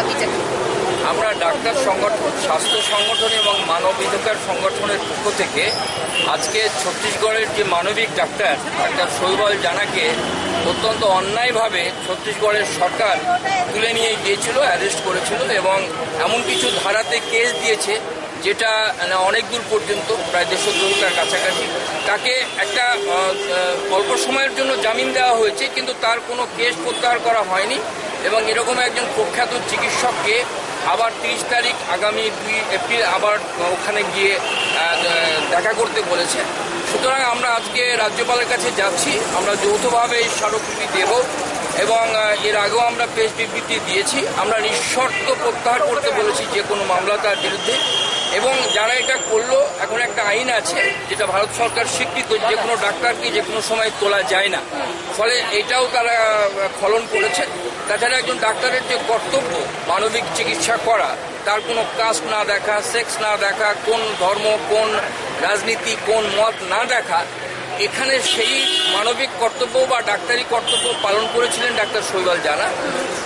দাবিটা? আমরা ডাক্তার সংগঠন, স্বাস্থ্য সংগঠন এবং মানবাধিকার সংগঠনের পক্ষ থেকে আজকে ছত্তিশগড়ের যে মানবিক ডাক্তার শৈবাল জানাকে অত্যন্ত অন্যায়ভাবে ছত্তিশগড়ের সরকার তুলে নিয়ে গিয়েছিল, অ্যারেস্ট করেছিল এবং এমন কিছু ধারাতে কেস দিয়েছে যেটা অনেক দূর পর্যন্ত প্রায় দেশদ্রোহিতার কাছাকাছি। তাকে একটা অল্প সময়ের জন্য জামিন দেওয়া হয়েছে, কিন্তু তার কোনো কেস প্রত্যাহার করা হয়নি এবং এরকম একজন প্রখ্যাত চিকিৎসককে আবার 30 তারিখ আগামী 2 এপ্রিল আবার ওখানে গিয়ে দেখা করতে বলেছে। সুতরাং আমরা আজকে রাজ্যপালের কাছে যাচ্ছি, আমরা যৌথভাবে এই স্মারকলিপি দেব এবং এর আগেও আমরা প্রেস বিবৃতি দিয়েছি। আমরা নিঃশর্ত প্রত্যাহার করতে বলেছি যে কোনো মামলা তার বিরুদ্ধে, এবং যারা এটা করলো এখন একটা আইন আছে যেটা ভারত সরকার স্বীকৃত, যে কোনো ডাক্তারকে যে কোনো সময় তোলা যায় না, ফলে এটাও তারা খলন করেছে। তাছাড়া একজন ডাক্তারের যে কর্তব্য মানবিক চিকিৎসা করা, তার কোনো কাস্ট না দেখা, সেক্স না দেখা, কোন ধর্ম, কোন রাজনীতি, কোন মত না দেখা, এখানে সেই মানবিক কর্তব্য বা ডাক্তারি কর্তব্য পালন করেছিলেন ডাক্তার শৈবাল জানা।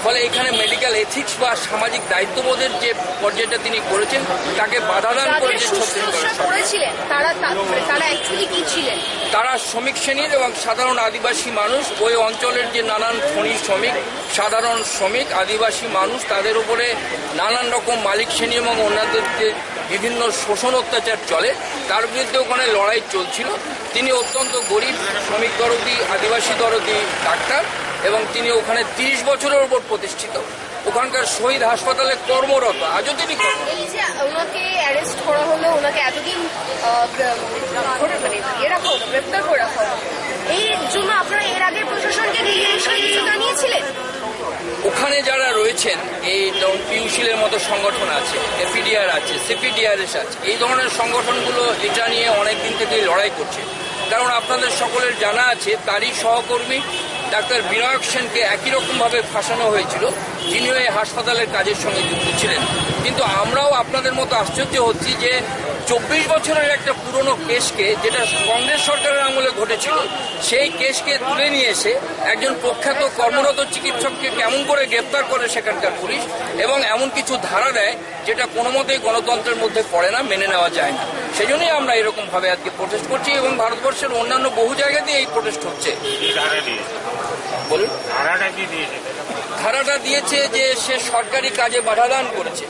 ফলে এখানে মেডিকেল এথিক্স বা সামাজিক দায়িত্ববোধের যে পর্যায়টা তিনি করেছেন তাকে বাধাদান করেছে তারা শ্রমিক শ্রেণীর এবং সাধারণ আদিবাসী মানুষ, ওই অঞ্চলের যে নানান খনি শ্রমিক, সাধারণ শ্রমিক, আদিবাসী মানুষ, তাদের উপরে নানান রকম মালিক শ্রেণী এবং অন্যদের যে বিভিন্ন শোষণ অত্যাচার চলে তার বিরুদ্ধে ওখানে লড়াই চলছিল। তিনি অত্যন্ত গরিব, শ্রমিক দরদি, আদিবাসী দরদি ডাক্তার এবং তিনি ওখানে 30 বছরের উপর প্রতিষ্ঠিত, ওখানকার শহীদ হাসপাতালে কর্মরত, আজও তিনি ওনাকে অ্যারেস্ট করা হলো, ওনাকে এতদিন গ্রেপ্তার করে রাখা হলো, এই জন্য আপনারা এর আগে প্রশাসনকে কিছু জানিয়েছিলেন? ওখানে যারা রয়েছেন, এই পিউসিলের মতো সংগঠন আছে, এপিডিআর আছে, সিপিডিআরএস আছে, এই ধরনের সংগঠনগুলো এটা নিয়ে অনেক দিন থেকেই লড়াই করছে। কারণ আপনাদের সকলের জানা আছে তারই সহকর্মী ডাক্তার বিনায়ক সেনকে একই রকমভাবে ফাঁসানো হয়েছিল, যিনিও এই হাসপাতালের কাজের সঙ্গে যুক্ত ছিলেন। কিন্তু আমরাও আপনাদের মতো আশ্চর্য হচ্ছি যে 24 বছরের একটা পুরনো কেসকে, যেটা কংগ্রেস সরকারের আমলে ঘটেছিল, সেই কেসকে তুলে নিয়ে এসে একজন প্রখ্যাত কর্মরত চিকিৎসককে কেমন করে গ্রেপ্তার করে সেখানকার পুলিশ, এবং এমন কিছু ধারা দেয় যেটা কোনো মতেই গণতন্ত্রের মধ্যে পড়ে না, মেনে নেওয়া যায় না। সেজন্যই আমরা এরকমভাবে আজকে প্রোটেস্ট করছি এবং ভারতবর্ষের অন্যান্য বহু জায়গাতেই এই প্রোটেস্ট হচ্ছে। বলুন, ধারাটা দিয়েছে যে সে সরকারি কাজে বাধাদান করেছে,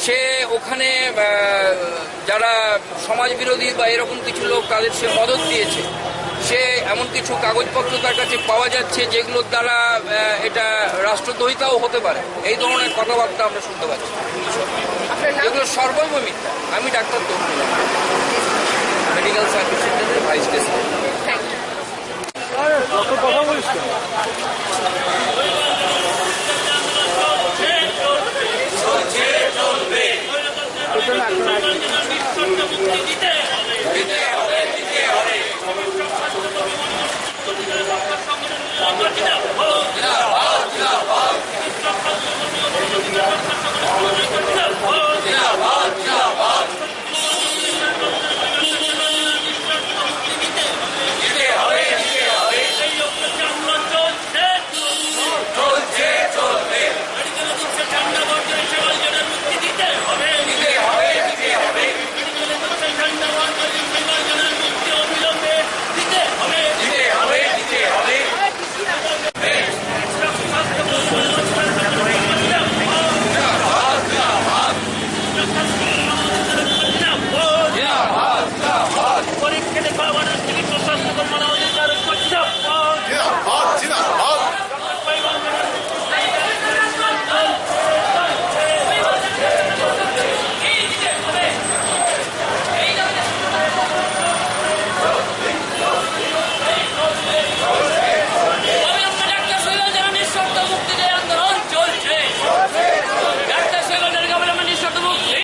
সে ওখানে যারা সমাজ বিরোধী বা এরকম কিছু লোক তাদের সে মদত দিয়েছে, সে এমন কিছু কাগজপত্র তার কাছে পাওয়া যাচ্ছে যেগুলোর দ্বারা এটা রাষ্ট্রদ্রোহিতাও হতে পারে, এই ধরনের কথাবার্তা আমরা শুনতে পাচ্ছি। এগুলো সর্বৈব মিথ্যা। আমি ডাক্তার তরুণ, মেডিকেল সার্ভিস সেন্টারের ভাইস প্রেসিডেন্ট।